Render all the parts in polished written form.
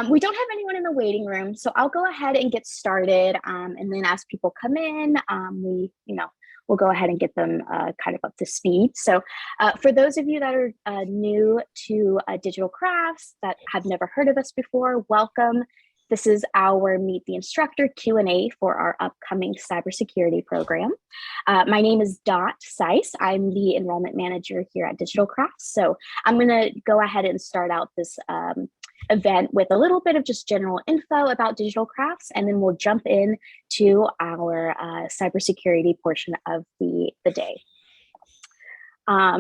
We don't have anyone in the waiting room, so I'll go ahead and get started. And then as people come in, we'll go ahead and get them kind of up to speed. So for those of you that are new to DigitalCrafts that have never heard of us before, welcome. This is our Meet the Instructor Q&A for our upcoming cybersecurity program. My name is Dot Seiss. I'm the enrollment manager here at DigitalCrafts. So I'm going to go ahead and start out this event with a little bit of just general info about DigitalCrafts, and then we'll jump in to our cybersecurity portion of the day.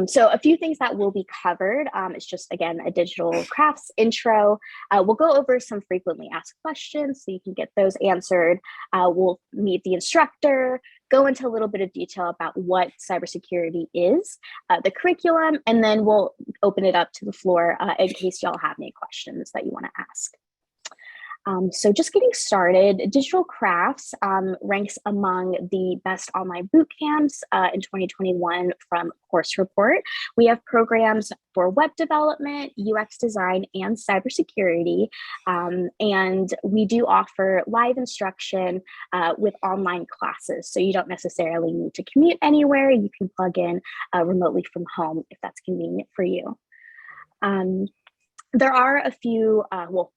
So a few things that will be covered. It's just, again, a DigitalCrafts intro. We'll go over some frequently asked questions so you can get those answered. We'll meet the instructor, go into a little bit of detail about what cybersecurity is, the curriculum, and then we'll open it up to the floor in case y'all have any questions that you want to ask. So just getting started, DigitalCrafts ranks among the best online boot camps in 2021 from Course Report. We have programs for web development, UX design, and cybersecurity. And we do offer live instruction with online classes. So you don't necessarily need to commute anywhere. You can plug in remotely from home if that's convenient for you. There are a few,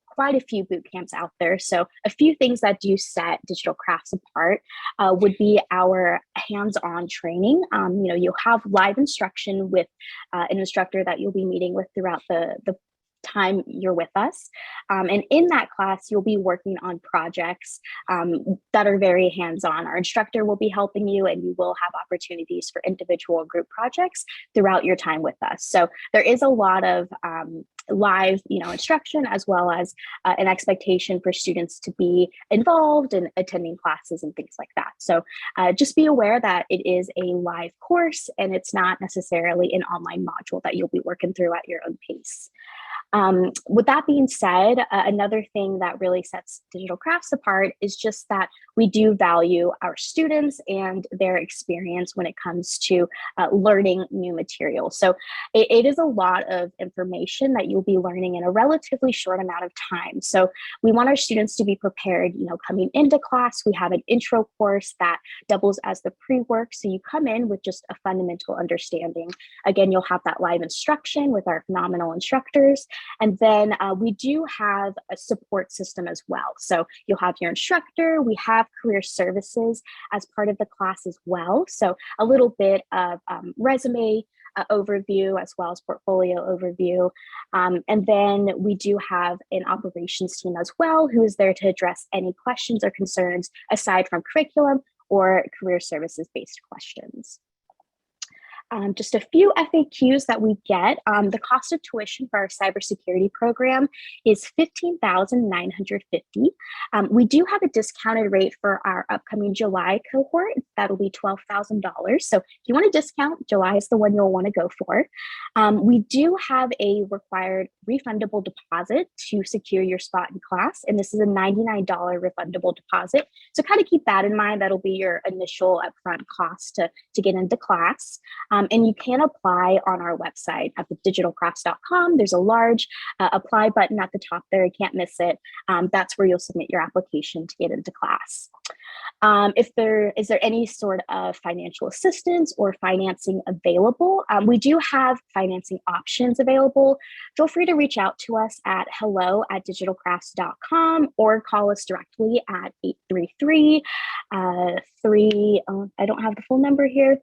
quite a few boot camps out there. So a few things that do set DigitalCrafts apart would be our hands-on training. You'll have live instruction with an instructor that you'll be meeting with throughout the time you're with us. And in that class, you'll be working on projects that are very hands-on. Our instructor will be helping you, and you will have opportunities for individual group projects throughout your time with us. So there is a lot of live instruction, as well as an expectation for students to be involved in attending classes and things like that. So just be aware that it is a live course and it's not necessarily an online module that you'll be working through at your own pace. With that being said, another thing that really sets DigitalCrafts apart is just that we do value our students and their experience when it comes to learning new material. So it is a lot of information that you'll be learning in a relatively short amount of time. So we want our students to be prepared, coming into class. We have an intro course that doubles as the pre-work. So you come in with just a fundamental understanding. Again, you'll have that live instruction with our phenomenal instructors. And then we do have a support system as well. So you'll have your instructor. We have career services as part of the class as well. So a little bit of resume overview as well as portfolio overview. And then we do have an operations team as well, who is there to address any questions or concerns aside from curriculum or career services based questions. Just a few FAQs that we get. The cost of tuition for our cybersecurity program is $15,950. We do have a discounted rate for our upcoming July cohort. That'll be $12,000. So if you want a discount, July is the one you'll want to go for. We do have a required refundable deposit to secure your spot in class, and this is a $99 refundable deposit. So kind of keep that in mind. That'll be your initial upfront cost to get into class. And you can apply on our website at digitalcrafts.com. There's a large apply button at the top there. You can't miss it. That's where you'll submit your application to get into class. Is there any sort of financial assistance or financing available? We do have financing options available. Feel free to reach out to us at hello@digitalcrafts.com or call us directly at 833 I don't have the full number here.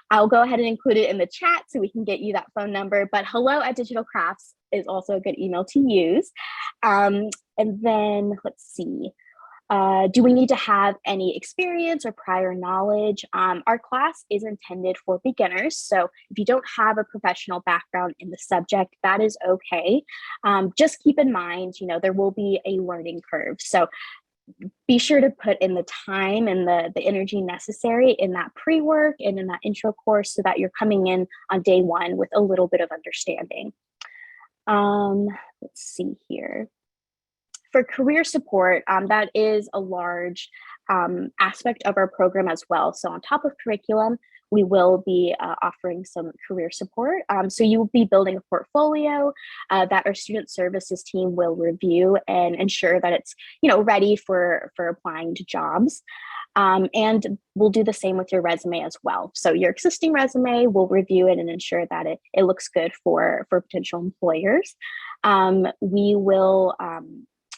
I'll go ahead and include it in the chat so we can get you that phone number, but hello@digitalcrafts is also a good email to use. And then let's see. Do we need to have any experience or prior knowledge? Our class is intended for beginners. So if you don't have a professional background in the subject, that is okay. Just keep in mind, there will be a learning curve. So be sure to put in the time and the energy necessary in that pre-work and in that intro course so that you're coming in on day one with a little bit of understanding. Let's see here. For career support, that is a large aspect of our program as well. So on top of curriculum, we will be offering some career support. So you will be building a portfolio that our student services team will review and ensure that it's, ready for applying to jobs. And we'll do the same with your resume as well. So your existing resume, we'll review it and ensure that it looks good for potential employers. We will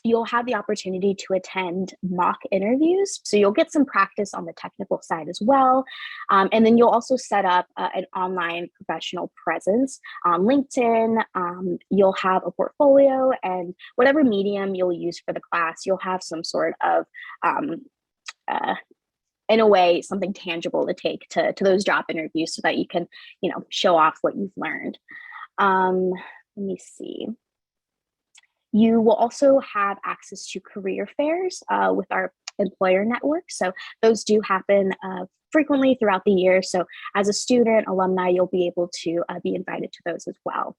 you'll have the opportunity to attend mock interviews. So you'll get some practice on the technical side as well. And then you'll also set up an online professional presence on LinkedIn. You'll have a portfolio, and whatever medium you'll use for the class, you'll have some sort of in a way, something tangible to take to those job interviews so that you can, show off what you've learned. Let me see. You will also have access to career fairs with our employer network. So those do happen frequently throughout the year. So as a student, alumni, you'll be able to be invited to those as well.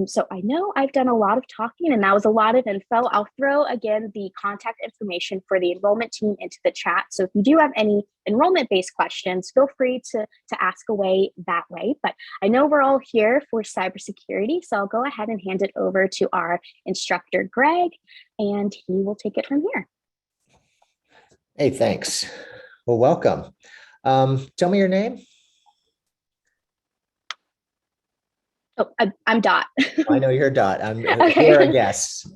So I know I've done a lot of talking and that was a lot of info. I'll throw again the contact information for the enrollment team into the chat. So if you do have any enrollment-based questions, feel free to ask away that way. But I know we're all here for cybersecurity, so I'll go ahead and hand it over to our instructor, Greg, and he will take it from here. Hey, thanks. Well, welcome. Tell me your name. Oh, I'm Dot. I know you're Dot. I'm okay. Here, I guess.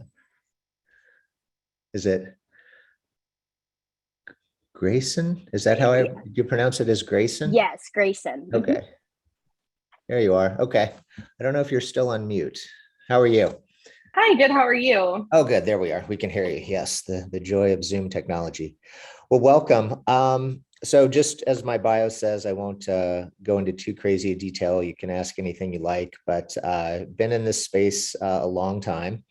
Is it Grayson? Is that how you pronounce it, as Grayson? Yes, Grayson. Okay. There you are. Okay. I don't know if you're still on mute. How are you? Hi, good. How are you? Oh, good. There we are. We can hear you. Yes, the joy of Zoom technology. Well, welcome. So just as my bio says, I won't go into too crazy a detail. You can ask anything you like, but I've been in this space a long time.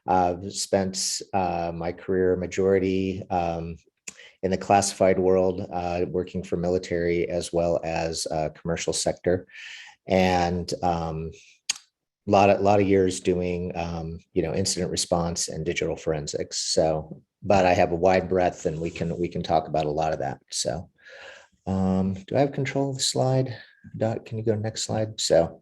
I've spent my career majority in the classified world, working for military as well as commercial sector, and a lot of years doing incident response and digital forensics. So, but I have a wide breadth, and we can talk about a lot of that. So. Do I have control of the slide? Dot, can you go to next slide? So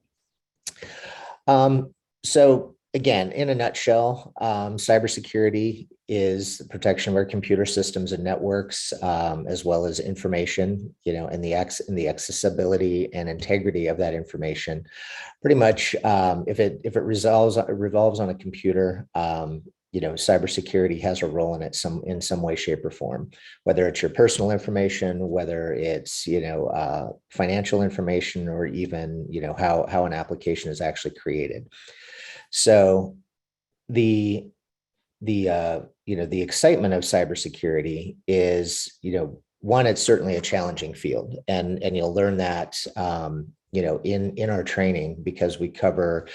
again, in a nutshell, cybersecurity is the protection of our computer systems and networks, as well as information, and the accessibility and integrity of that information. Pretty much, if it revolves on a computer, cybersecurity has a role in it in some way, shape, or form, whether it's your personal information, whether it's, financial information, or even, how an application is actually created. So the excitement of cybersecurity is, one, it's certainly a challenging field, and you'll learn that, in our training, because we cover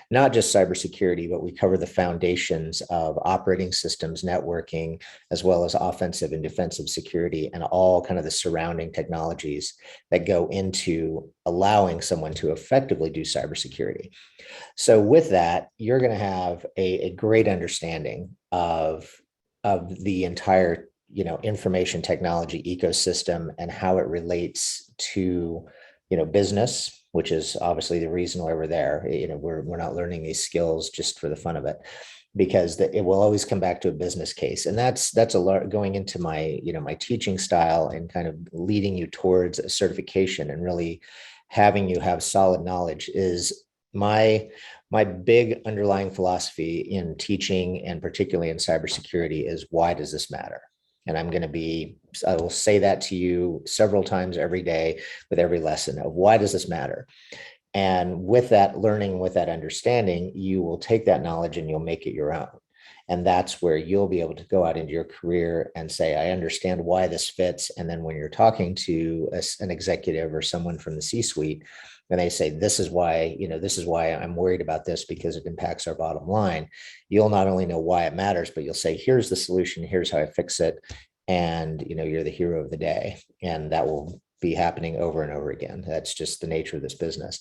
not just cybersecurity, but we cover the foundations of operating systems, networking, as well as offensive and defensive security, and all kind of the surrounding technologies that go into allowing someone to effectively do cybersecurity. So with that, you're going to have a great understanding of the entire, information technology ecosystem and how it relates to, business, which is obviously the reason why we're there. We're not learning these skills just for the fun of it, because it will always come back to a business case. And that's a lot going into my, my teaching style, and kind of leading you towards a certification, and really having you have solid knowledge is my big underlying philosophy in teaching, and particularly in cybersecurity, is why does this matter? And I will say that to you several times every day with every lesson of why does this matter? And with that learning, with that understanding, you will take that knowledge and you'll make it your own. And that's where you'll be able to go out into your career and say, I understand why this fits. And then when you're talking to an executive or someone from the C-suite, and they say, this is why I'm worried about this, because it impacts our bottom line, you'll not only know why it matters, but you'll say, here's the solution, here's how I fix it. And, you're the hero of the day. And that will be happening over and over again. That's just the nature of this business.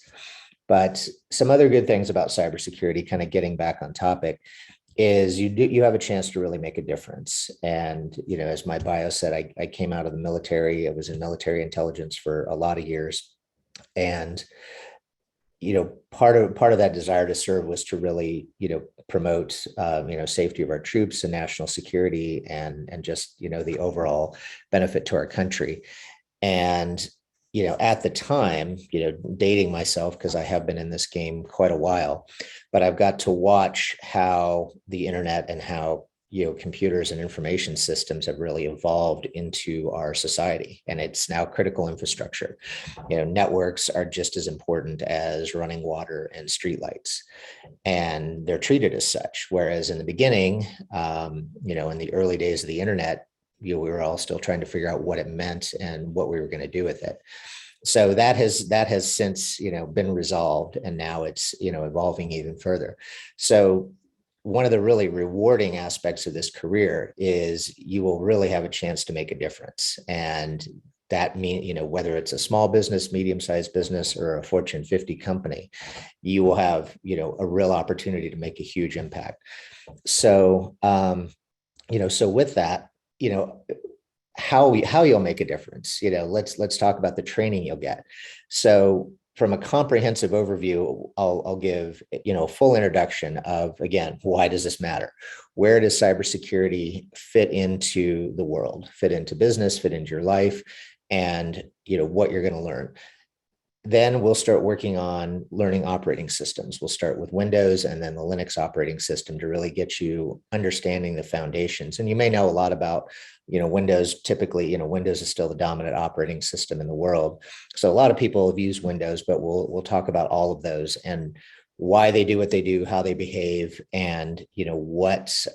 But some other good things about cybersecurity, kind of getting back on topic, is you have a chance to really make a difference. And, as my bio said, I came out of the military. I was in military intelligence for a lot of years. And, part of that desire to serve was to really, promote, safety of our troops and national security and just, the overall benefit to our country. And, at the time, dating myself, because I have been in this game quite a while, but I've got to watch how the internet and how, computers and information systems have really evolved into our society. And it's now critical infrastructure. Networks are just as important as running water and streetlights, and they're treated as such. Whereas in the beginning, in the early days of the internet, we were all still trying to figure out what it meant and what we were going to do with it. So that has since, been resolved, and now it's, evolving even further. So one of the really rewarding aspects of this career is you will really have a chance to make a difference. And that means, whether it's a small business, medium-sized business, or a Fortune 50 company, you will have, a real opportunity to make a huge impact. So, so with that, how you'll make a difference, let's talk about the training you'll get. So from a comprehensive overview, I'll give, a full introduction of, again, why does this matter? Where does cybersecurity fit into the world, fit into business, fit into your life, and, what you're going to learn. Then we'll start working on learning operating systems. We'll start with Windows and then the Linux operating system to really get you understanding the foundations. And you may know a lot about, Windows. Typically, Windows is still the dominant operating system in the world. So a lot of people have used Windows, but we'll talk about all of those and why they do what they do, how they behave, and what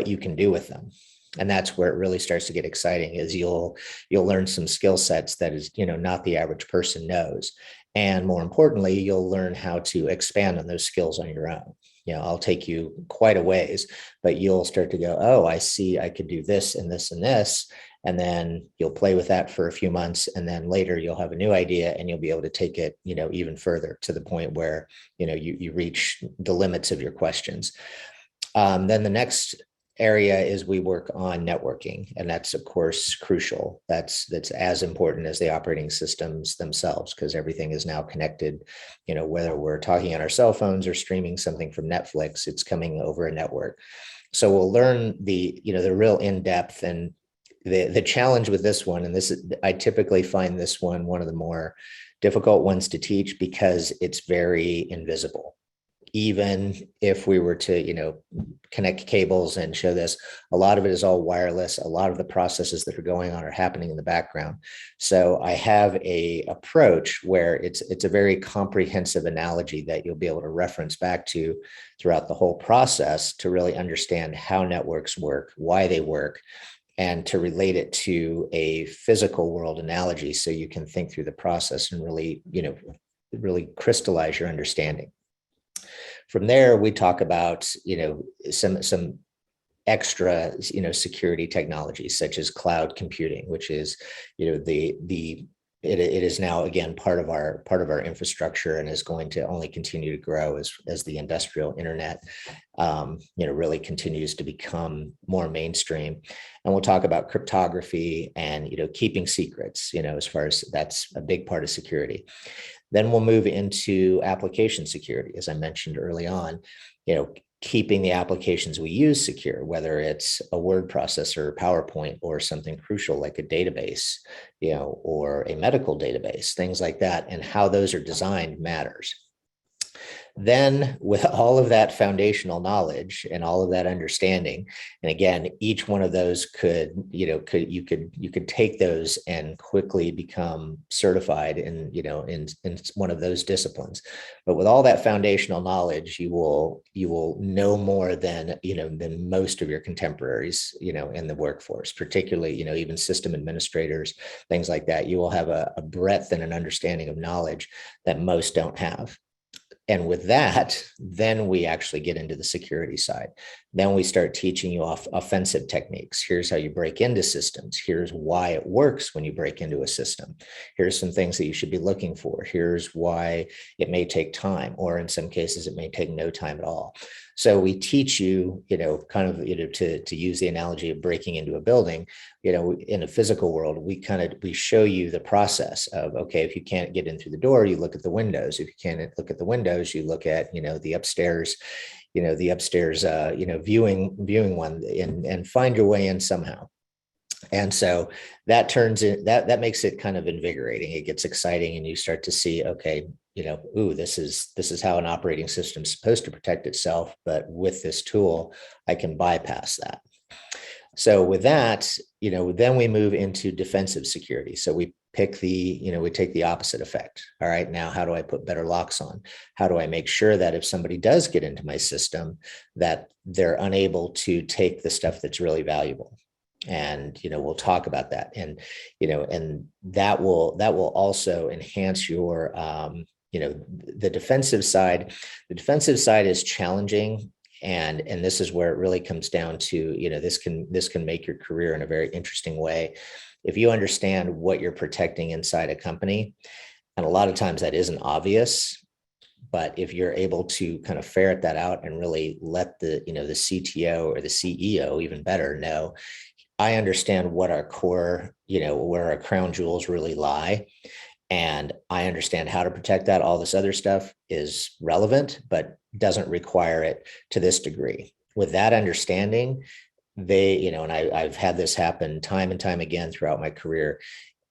you can do with them. And that's where it really starts to get exciting, is you'll learn some skill sets that is, not the average person knows. And more importantly, you'll learn how to expand on those skills on your own. I'll take you quite a ways, but you'll start to go, oh, I see, I could do this and this and this. And then you'll play with that for a few months. And then later you'll have a new idea and you'll be able to take it, even further to the point where, you reach the limits of your questions. Then the next area is we work on networking, and that's of course crucial. That's as important as the operating systems themselves, because everything is now connected. Whether we're talking on our cell phones or streaming something from Netflix, it's coming over a network. So we'll learn the real in-depth, and the challenge with this one, and I typically find this one of the more difficult ones to teach because it's very invisible. Even if we were to, connect cables and show this, a lot of it is all wireless. A lot of the processes that are going on are happening in the background. So I have a approach where it's a very comprehensive analogy that you'll be able to reference back to throughout the whole process to really understand how networks work, why they work, and to relate it to a physical world analogy so you can think through the process and really, really crystallize your understanding. From there, we talk about, some extra, security technologies such as cloud computing, which is, it is now again part of our infrastructure and is going to only continue to grow as the industrial internet, really continues to become more mainstream. And we'll talk about cryptography and, keeping secrets, as far as that's a big part of security. Then we'll move into application security, as I mentioned early on, keeping the applications we use secure, whether it's a word processor, PowerPoint, or something crucial like a database, or a medical database, things like that, and how those are designed matters. Then with all of that foundational knowledge and all of that understanding, and again, each one of those you could take those and quickly become certified in one of those disciplines. But with all that foundational knowledge, you will know more than most of your contemporaries, in the workforce, particularly, even system administrators, things like that. You will have a breadth and an understanding of knowledge that most don't have. And with that, then we actually get into the security side. Then we start teaching you offensive techniques. Here's how you break into systems. Here's why it works when you break into a system. Here's some things that you should be looking for. Here's why it may take time, or in some cases, it may take no time at all. So we teach you, to use the analogy of breaking into a building, in a physical world, we show you the process of, okay, if you can't get in through the door, you look at the windows. If you can't look at the windows, you look at, the upstairs, viewing one, and find your way in somehow. And so that that makes it kind of invigorating. It gets exciting, and you start to see, okay, this is how an operating system is supposed to protect itself. But with this tool, I can bypass that. So with that, then we move into defensive security. So we pick we take the opposite effect. All right, now how do I put better locks on? How do I make sure that if somebody does get into my system, that they're unable to take the stuff that's really valuable? And we'll talk about that, and that will also enhance your the defensive side. The defensive side is challenging, and this is where it really comes down to, this can make your career in a very interesting way if you understand what you're protecting inside a company. And a lot of times that isn't obvious, but if you're able to kind of ferret that out and really let the CTO or the CEO, even better, know, I understand what our core, where our crown jewels really lie. And I understand how to protect that. All this other stuff is relevant, but doesn't require it to this degree. With that understanding, and I've had this happen time and time again throughout my career,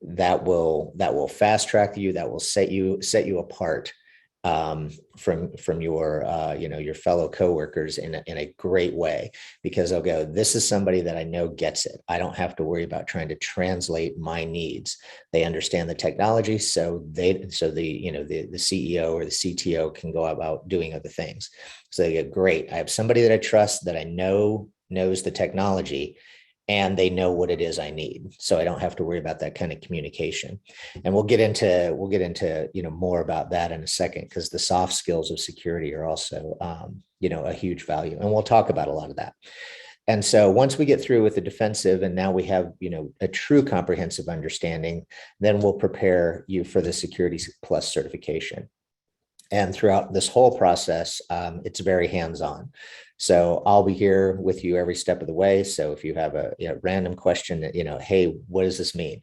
that will fast track you, that will set you apart from your fellow coworkers in a great way, because they'll go, this is somebody that I know gets it. I don't have to worry about trying to translate my needs. They understand the technology, so the CEO or the CTO can go about doing other things. So they go, great, I have somebody that I trust, that I know knows the technology, and they know what it is I need. So I don't have to worry about that kind of communication. And we'll get into more about that in a second, because the soft skills of security are also a huge value. And we'll talk about a lot of that. And so once we get through with the defensive, and now we have a true comprehensive understanding, then we'll prepare you for the Security Plus certification. And throughout this whole process, it's very hands-on. So I'll be here with you every step of the way. So if you have a random question that, hey, what does this mean?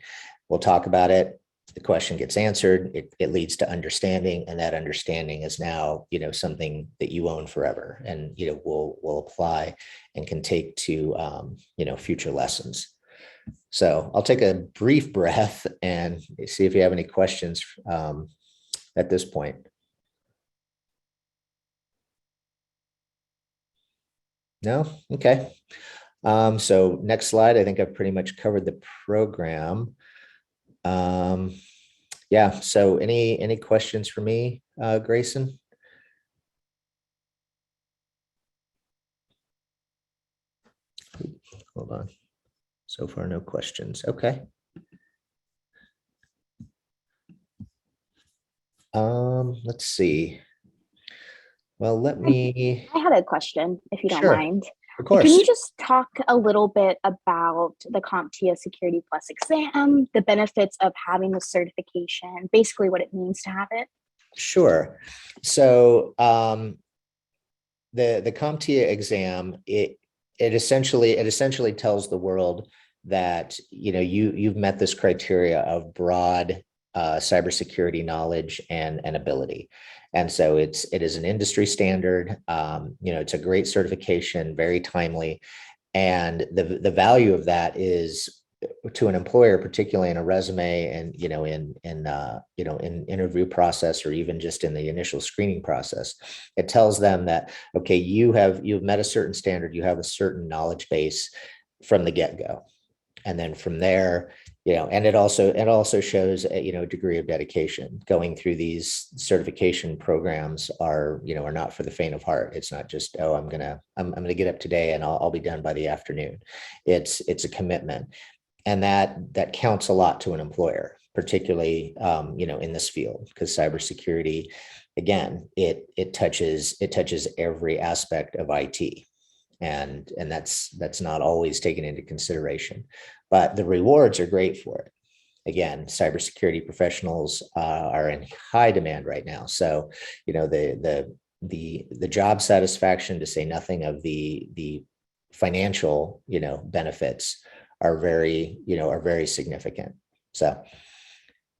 We'll talk about it. The question gets answered. It leads to understanding, and that understanding is now, something that you own forever, and will apply and can take to future lessons. So I'll take a brief breath and see if you have any questions at this point. No? Okay. So next slide, I think I've pretty much covered the program. Yeah, so any questions for me, Grayson? Hold on. So far, no questions. Okay. Let's see. Well, let me. I had a question, if you don't Sure. mind. Of course. Can you just talk a little bit about the CompTIA Security Plus exam, the benefits of having the certification, basically what it means to have it? Sure. So the CompTIA exam, it essentially tells the world that you've met this criteria of broad cybersecurity knowledge and ability. And so it is an industry standard. It's a great certification, very timely. And the value of that is to an employer, particularly in a resume and, in interview process, or even just in the initial screening process, it tells them that, okay, you've met a certain standard, you have a certain knowledge base from the get-go. And then from there, and it also shows a degree of dedication. Going through these certification programs are not for the faint of heart. It's not just, oh, I'm gonna get up today and I'll be done by the afternoon. It's a commitment, and that counts a lot to an employer, particularly in this field, because cybersecurity again, it touches every aspect of IT. And that's not always taken into consideration, but the rewards are great for it. Again, cybersecurity professionals are in high demand right now. So, the job satisfaction, to say nothing of the financial, benefits, are very significant. So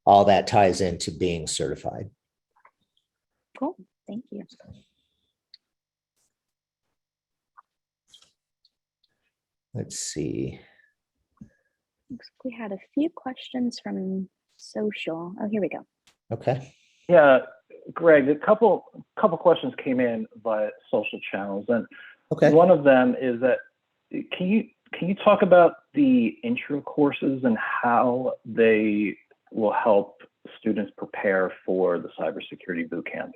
all that ties into being certified. Cool. Thank you. Let's see. Looks like we had a few questions from social. Oh, here we go. Okay. Yeah, Greg, a couple questions came in via social channels, and Okay. one of them is that can you talk about the intro courses and how they will help students prepare for the cybersecurity bootcamp?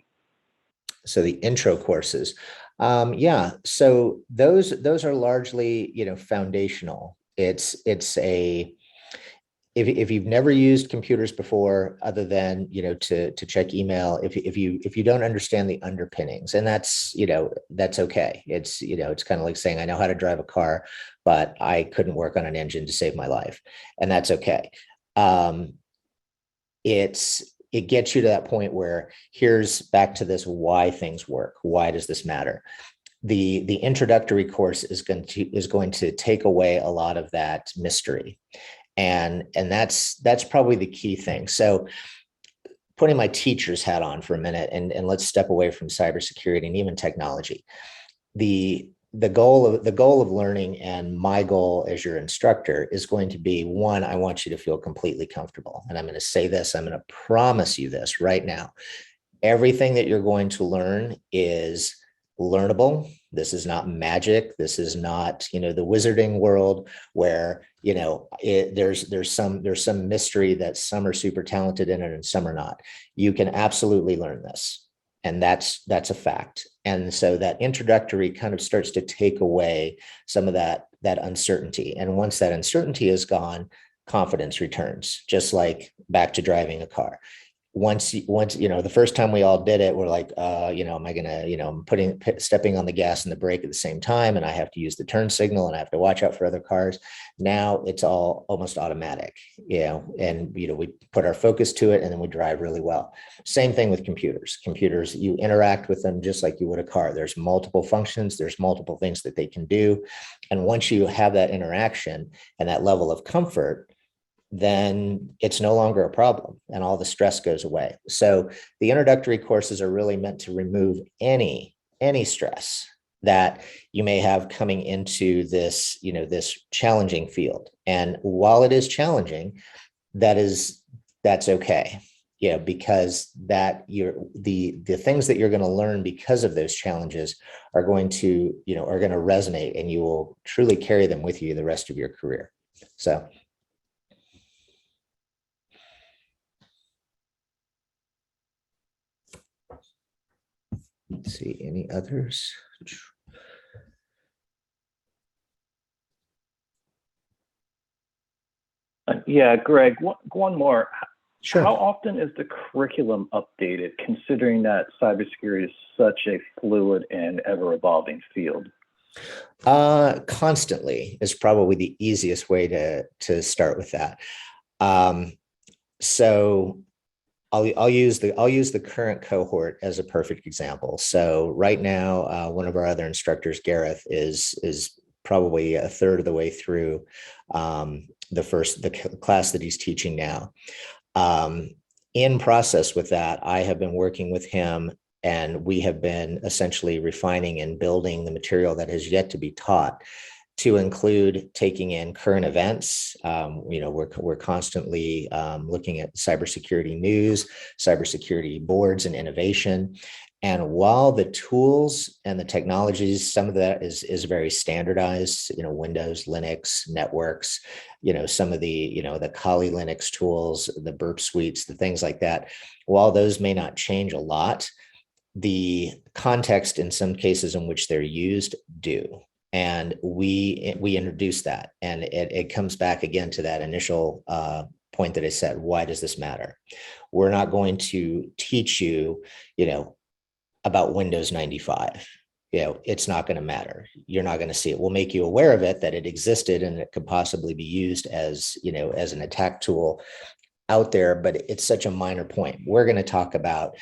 So the intro courses, yeah. So those are largely, foundational. It's a if you've never used computers before, other than to check email, if you don't understand the underpinnings, and that's okay. It's kind of like saying I know how to drive a car, but I couldn't work on an engine to save my life, and that's okay. It gets you to that point where here's back to this why things work. Why does this matter? The introductory course is going to take away a lot of that mystery. And that's probably the key thing. So putting my teacher's hat on for a minute, and let's step away from cybersecurity and even technology. The goal of learning, and my goal as your instructor, is going to be, one, I want you to feel completely comfortable. And I'm going to say this, I'm going to promise you this right now. Everything that you're going to learn is learnable. This is not magic. This is not, the wizarding world where, there's some mystery that some are super talented in it and some are not. You can absolutely learn this. And that's a fact. And so that introductory kind of starts to take away some of that uncertainty. And once that uncertainty is gone, confidence returns, just like back to driving a car. Once, the first time we all did it, we're like, am I gonna, I'm stepping on the gas and the brake at the same time, and I have to use the turn signal and I have to watch out for other cars. Now it's all almost automatic, and we put our focus to it and then we drive really well. Same thing with computers. Computers, you interact with them just like you would a car. There's multiple functions, there's multiple things that they can do. And once you have that interaction and that level of comfort, then it's no longer a problem and all the stress goes away. So the introductory courses are really meant to remove any stress that you may have coming into this, this challenging field. And while it is challenging, that's okay. Because the things that you're going to learn because of those challenges are going to resonate, and you will truly carry them with you the rest of your career. So let's see, any others? Yeah, Greg, one more. Sure. How often is the curriculum updated, considering that cybersecurity is such a fluid and ever-evolving field? Constantly is probably the easiest way to start with that. So I'll use the current cohort as a perfect example. So right now, one of our other instructors, Gareth, is probably a third of the way through the class that he's teaching now. In process with that, I have been working with him, and we have been essentially refining and building the material that has yet to be taught, to include taking in current events. We're constantly looking at cybersecurity news, cybersecurity boards, and innovation. And while the tools and the technologies, some of that is very standardized, Windows, Linux, networks, some of the Kali Linux tools, the burp suites, the things like that, while those may not change a lot, the context in some cases in which they're used do. And we introduce that, and it comes back again to that initial point that I said, why does this matter? We're not going to teach you, about Windows 95. It's not going to matter. You're not going to see it. We'll make you aware of it, that it existed and it could possibly be used as, as an attack tool out there, but it's such a minor point. We're going to talk about,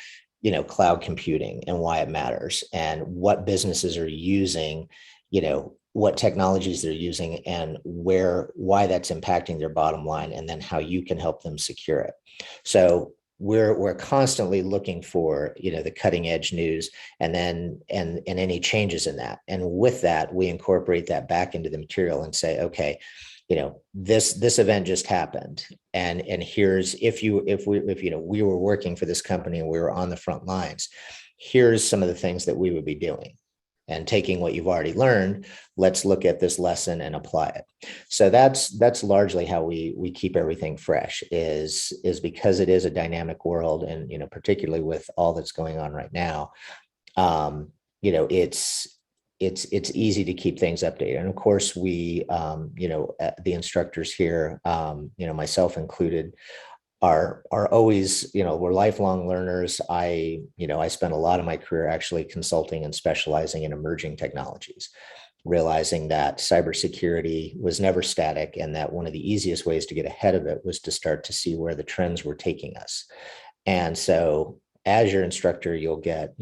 cloud computing and why it matters, and what businesses are using, what technologies they're using, and why that's impacting their bottom line, and then how you can help them secure it. So we're constantly looking for, the cutting edge news, and then and any changes in that. And with that, we incorporate that back into the material and say, okay, this event just happened, and here's, if we were working for this company and we were on the front lines, here's some of the things that we would be doing. And taking what you've already learned, let's look at this lesson and apply it. So that's largely how we keep everything fresh, is because it is a dynamic world, and particularly with all that's going on right now, it's easy to keep things updated. And of course, we the instructors here, myself included, are always, we're lifelong learners. I spent a lot of my career actually consulting and specializing in emerging technologies, realizing that cybersecurity was never static, and that one of the easiest ways to get ahead of it was to start to see where the trends were taking us. And so as your instructor, you'll get,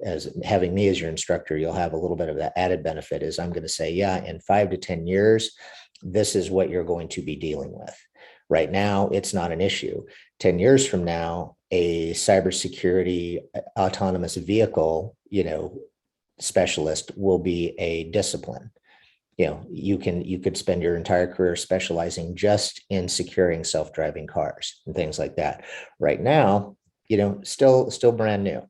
as having me as your instructor, you'll have a little bit of that added benefit, is I'm going to say, yeah, in 5 to 10 years, this is what you're going to be dealing with. Right now, it's not an issue. 10 years from now, a cybersecurity autonomous vehicle, specialist will be a discipline. You could spend your entire career specializing just in securing self-driving cars and things like that. Right now, still brand new,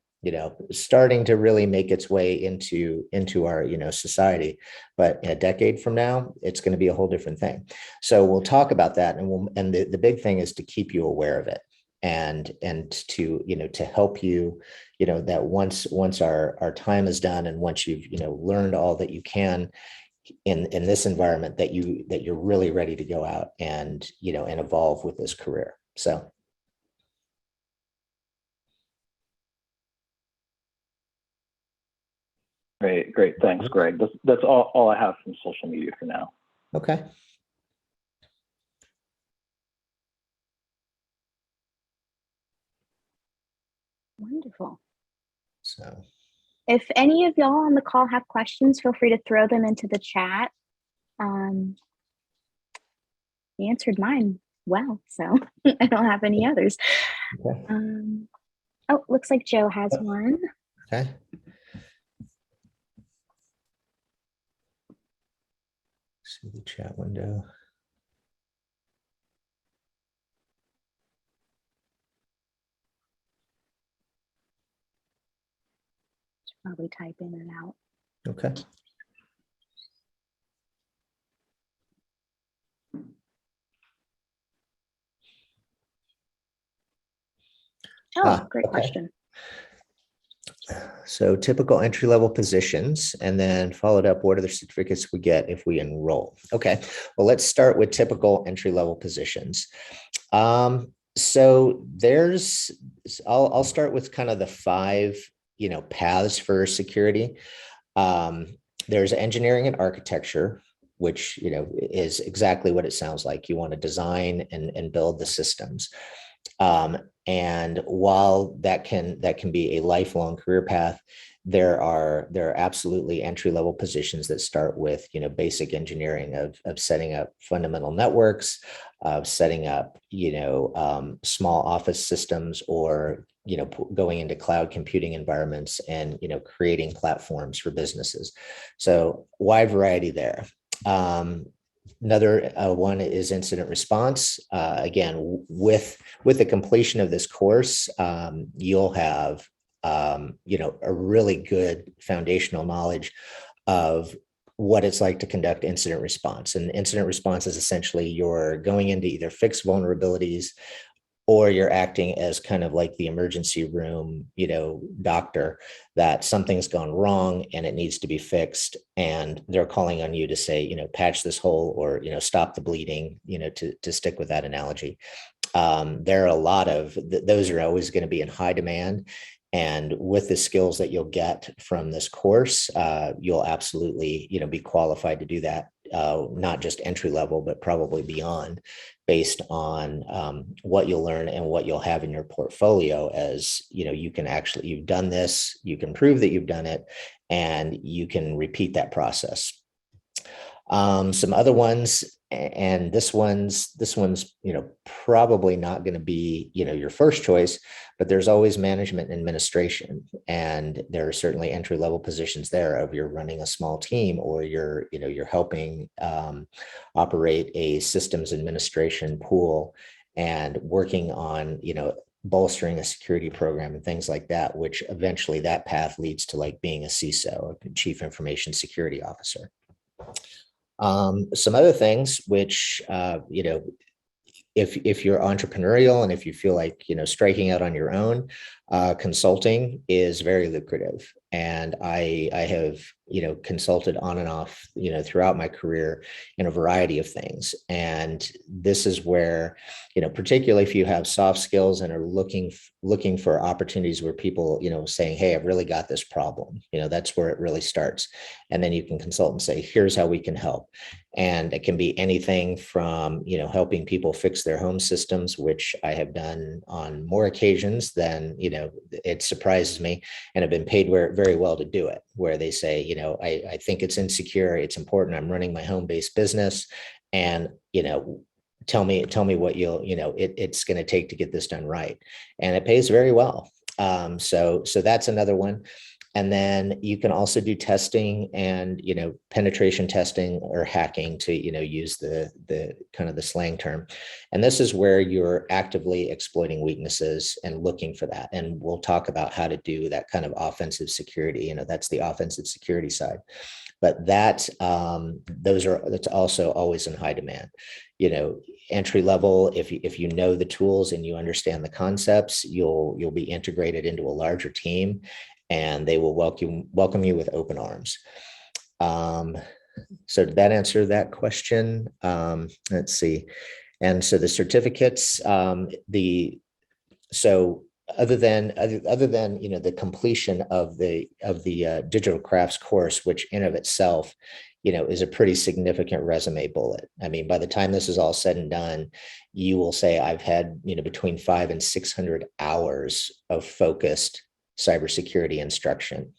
starting to really make its way into our, society. But in a decade from now, it's going to be a whole different thing. So we'll talk about that. And the big thing is to keep you aware of it, and to, to help you, that once our time is done, and once you've, learned all that you can in this environment, that you're really ready to go out and, and evolve with this career. So. Great. Thanks, Greg. That's all I have from social media for now. Okay. Wonderful. So if any of y'all on the call have questions, feel free to throw them into the chat. You answered mine well, so I don't have any others. Okay. Oh, looks like Joe has one. Okay. See the chat window. Probably type in and out. Okay. Great question. So typical entry-level positions, and then followed up, what are the certificates we get if we enroll? Okay, well, let's start with typical entry-level positions. So I'll start with kind of the 5, paths for security. There's engineering and architecture, which, is exactly what it sounds like. You want to design and build the systems. And while that can be a lifelong career path, there are absolutely entry-level positions that start with, basic engineering of setting up fundamental networks, of setting up, small office systems, or, going into cloud computing environments, and, creating platforms for businesses. So wide variety there. Another one is incident response. Again, with the completion of this course, you'll have, a really good foundational knowledge of what it's like to conduct incident response. And incident response is essentially you're going in to either fix vulnerabilities or you're acting as kind of like the emergency room, doctor, that something's gone wrong and it needs to be fixed. And they're calling on you to say, patch this hole or, stop the bleeding, to stick with that analogy. There are a lot of those are always going to be in high demand. And with the skills that you'll get from this course, you'll absolutely, be qualified to do that, not just entry level, but probably beyond, based on what you'll learn and what you'll have in your portfolio. As you've done this, you can prove that you've done it, and you can repeat that process. Some other ones, and this one's probably not going to be your first choice, but there's always management and administration, and there are certainly entry level positions there of you're running a small team, or you're helping operate a systems administration pool and working on bolstering a security program and things like that, which eventually that path leads to like being a CISO, a chief information security officer. Some other things which, if you're entrepreneurial and if you feel like, striking out on your own, consulting is very lucrative. And I have, consulted on and off, throughout my career in a variety of things. And this is where, particularly if you have soft skills and are looking for opportunities where people, saying, hey, I've really got this problem, that's where it really starts. And then you can consult and say, here's how we can help. And it can be anything from, helping people fix their home systems, which I have done on more occasions than, it surprises me, and have been paid very well to do it, where they say, I think it's insecure, it's important, I'm running my home-based business, and, tell me what it's going to take to get this done right. And it pays very well. So that's another one. And then you can also do testing and, penetration testing or hacking, to, use the kind of the slang term. And this is where you're actively exploiting weaknesses and looking for that. And we'll talk about how to do that kind of offensive security. That's the offensive security side. But that's also always in high demand. Entry level, if you know the tools and you understand the concepts, you'll be integrated into a larger team, and they will welcome you with open arms. So did that answer that question? Let's see. And so the certificates, other than the completion of the DigitalCrafts course, which in of itself, is a pretty significant resume bullet. I mean, by the time this is all said and done, you will say I've had between 500 and 600 hours of focused cybersecurity instruction.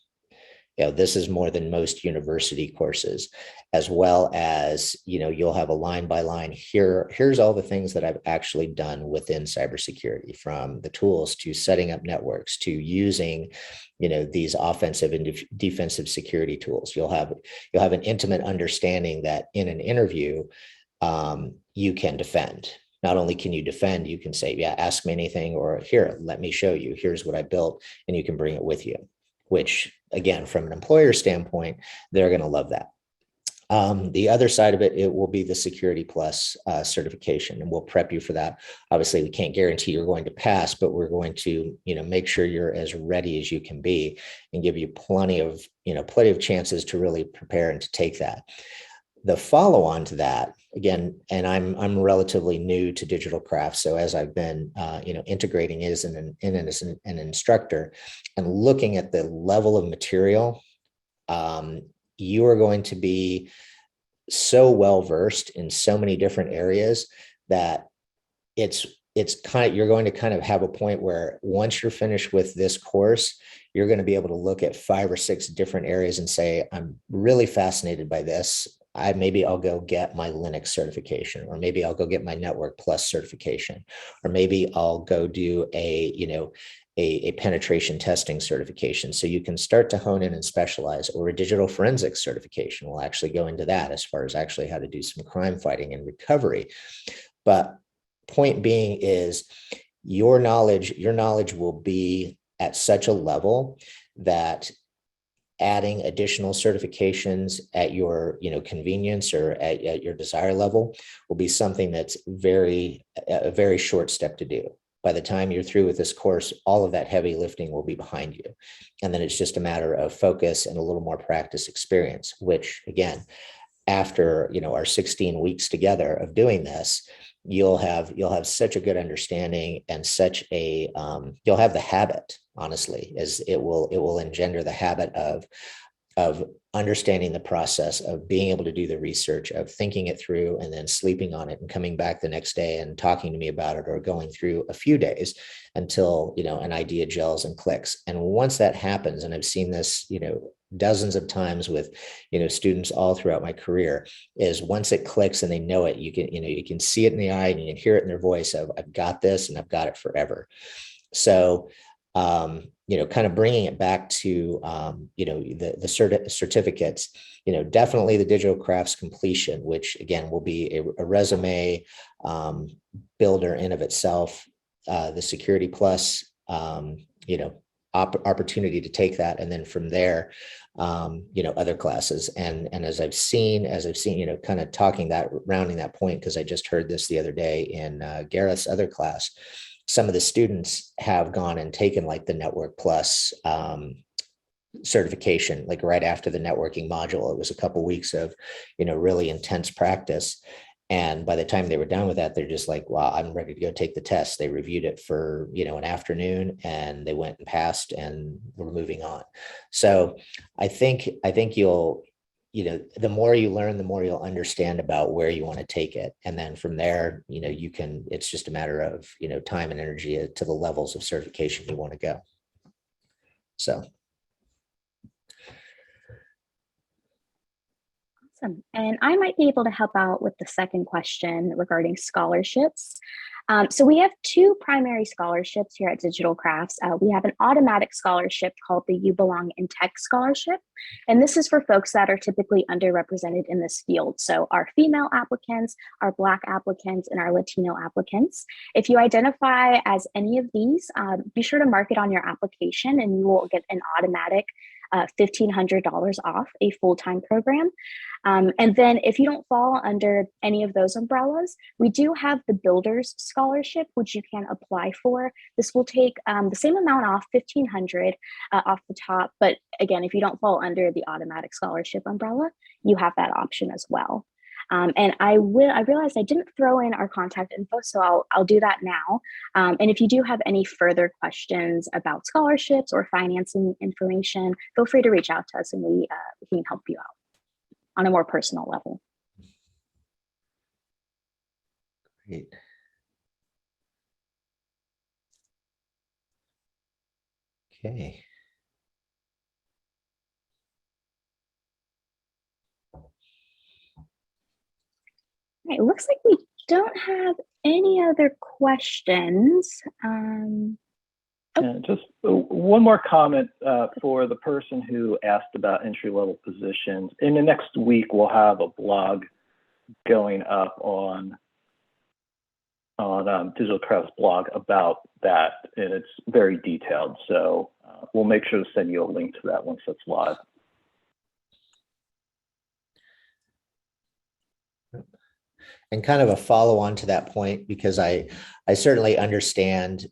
This is more than most university courses, as well as, you'll have a line by line here's all the things that I've actually done within cybersecurity, from the tools to setting up networks to using, these offensive and defensive security tools. You'll have an intimate understanding that in an interview, you can defend. Not only can you defend, you can say, yeah, ask me anything, or here, let me show you, here's what I built, and you can bring it with you, which again, from an employer standpoint, they're going to love that. The other side of it will be the Security Plus certification, and we'll prep you for that. Obviously, we can't guarantee you're going to pass, but we're going to, make sure you're as ready as you can be, and give you plenty of chances to really prepare and to take that. The follow-on to that, again, and I'm relatively new to DigitalCrafts, so as I've been integrating it as an instructor and looking at the level of material, you are going to be so well versed in so many different areas that you're going to kind of have a point where once you're finished with this course, you're going to be able to look at 5 or 6 different areas and say, I'm really fascinated by this. Maybe I'll go get my Linux certification, or maybe I'll go get my Network Plus certification, or maybe I'll go do a penetration testing certification. So you can start to hone in and specialize, or a digital forensics certification. We'll actually go into that as far as actually how to do some crime fighting and recovery. But point being is your knowledge will be at such a level that adding additional certifications at your convenience or at your desire level will be something that's a very short step to do. by the time you're through with this course, all of that heavy lifting will be behind you. And then it's just a matter of focus and a little more practice experience, which again, after, our 16 weeks together of doing this, you'll have such a good understanding and such a, you'll have the habit, honestly, as it will engender the habit of understanding the process, of being able to do the research, of thinking it through and then sleeping on it and coming back the next day and talking to me about it, or going through a few days until, an idea gels and clicks. And once that happens, and I've seen this, dozens of times with, students all throughout my career, is once it clicks and they know it, you can see it in the eye and you can hear it in their voice of, I've got this and I've got it forever. So, kind of bringing it back to, the certificates, definitely the DigitalCrafts completion, which again will be a resume builder in of itself, the Security Plus, opportunity to take that, and then from there, other classes. And as I've seen, kind of rounding that point, because I just heard this the other day in Gareth's other class. Some of the students have gone and taken like the Network Plus certification, like right after the networking module. It was a couple of weeks of, really intense practice. And by the time they were done with that, they're just like, wow, I'm ready to go take the test. They reviewed it for, an afternoon, and they went and passed, and we're moving on. So I think you'll, the more you learn, the more you'll understand about where you want to take it. And then from there, it's just a matter of, time and energy to the levels of certification you want to go. So. Awesome. And I might be able to help out with the second question regarding scholarships. So we have two primary scholarships here at DigitalCrafts. We have an automatic scholarship called the You Belong in Tech Scholarship. And this is for folks that are typically underrepresented in this field. So our female applicants, our Black applicants, and our Latino applicants. If you identify as any of these, be sure to mark it on your application, and you will get an automatic $1,500 off a full-time program. And then if you don't fall under any of those umbrellas, we do have the Builders Scholarship, which you can apply for. This will take the same amount off, $1,500 off the top. But again, if you don't fall under the automatic scholarship umbrella, you have that option as well. And I realized I didn't throw in our contact info, so I'll do that now. And if you do have any further questions about scholarships or financing information, feel free to reach out to us, and we can help you out on a more personal level. Great. Okay. Right, it looks like we don't have any other questions. Yeah, just one more comment for the person who asked about entry-level positions. In the next week, we'll have a blog going up on DigitalCrafts blog about that, and it's very detailed. So we'll make sure to send you a link to that once it's live. And kind of a follow on to that point, because I certainly understand,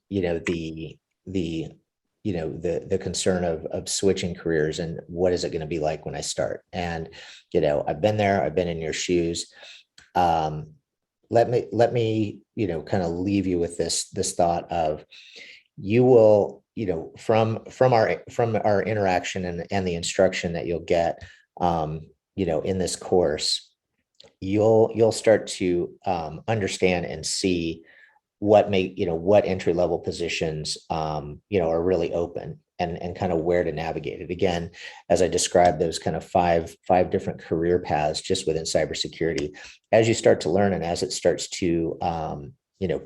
the concern of switching careers and what is it going to be like when I start. And, I've been there, I've been in your shoes. Let me, kind of leave you with this thought of, you will, from our interaction and the instruction that you'll get, in this course, you'll start to understand and see what entry-level positions are really open, and kind of where to navigate it. Again, as I described, those kind of five different career paths just within cybersecurity, as you start to learn and as it starts to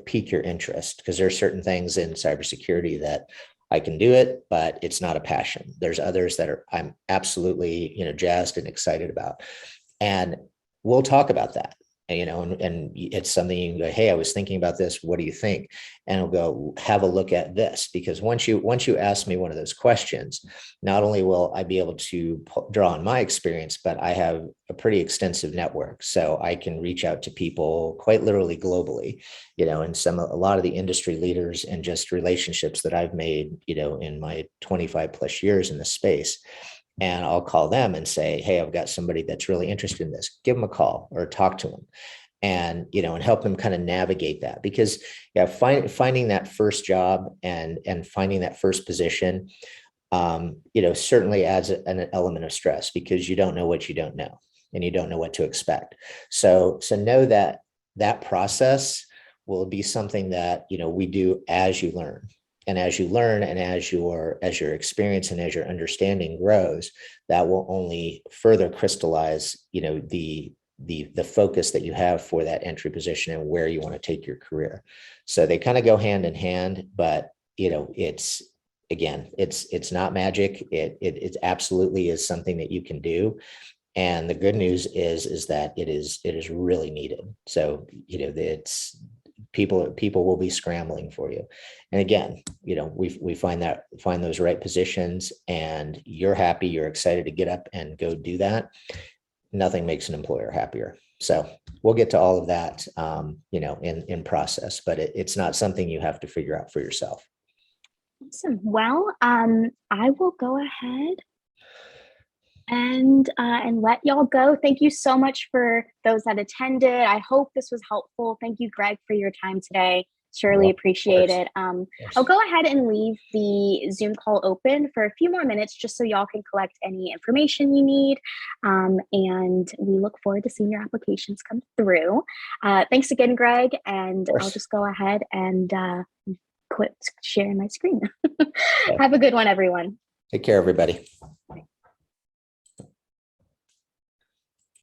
pique your interest, because there are certain things in cybersecurity that I can do it, but it's not a passion. There's others that I'm absolutely jazzed and excited about, and we'll talk about that. and it's something you can go, hey, I was thinking about this. What do you think? And I'll go, have a look at this, because once you ask me one of those questions, not only will I be able to draw on my experience, but I have a pretty extensive network. So I can reach out to people quite literally globally, and a lot of the industry leaders and just relationships that I've made, in my 25 plus years in the space. And I'll call them and say, hey, I've got somebody that's really interested in this. Give them a call or talk to them, and help them kind of navigate that. Because finding that first job and finding that first position, certainly adds an element of stress, because you don't know what you don't know, and you don't know what to expect. So know that process will be something that, we do as you learn. And as you learn, and as your experience and as your understanding grows, that will only further crystallize, the focus that you have for that entry position and where you want to take your career. So they kind of go hand in hand, but it's not magic. It absolutely is something that you can do. And the good news is that it is really needed. So it's people will be scrambling for you. And again, we find those right positions, and you're happy, you're excited to get up and go do that. Nothing makes an employer happier. So we'll get to all of that, in process, but it's not something you have to figure out for yourself. Awesome. Well, I will go ahead and let y'all go. Thank you so much for those that attended. I hope this was helpful. Thank you, Greg, for your time today. Surely appreciate it. I'll go ahead and leave the Zoom call open for a few more minutes, just so y'all can collect any information you need. And we look forward to seeing your applications come through. Thanks again, Greg. And I'll just go ahead and quit sharing my screen. Have a good one, everyone. Take care, everybody. Bye.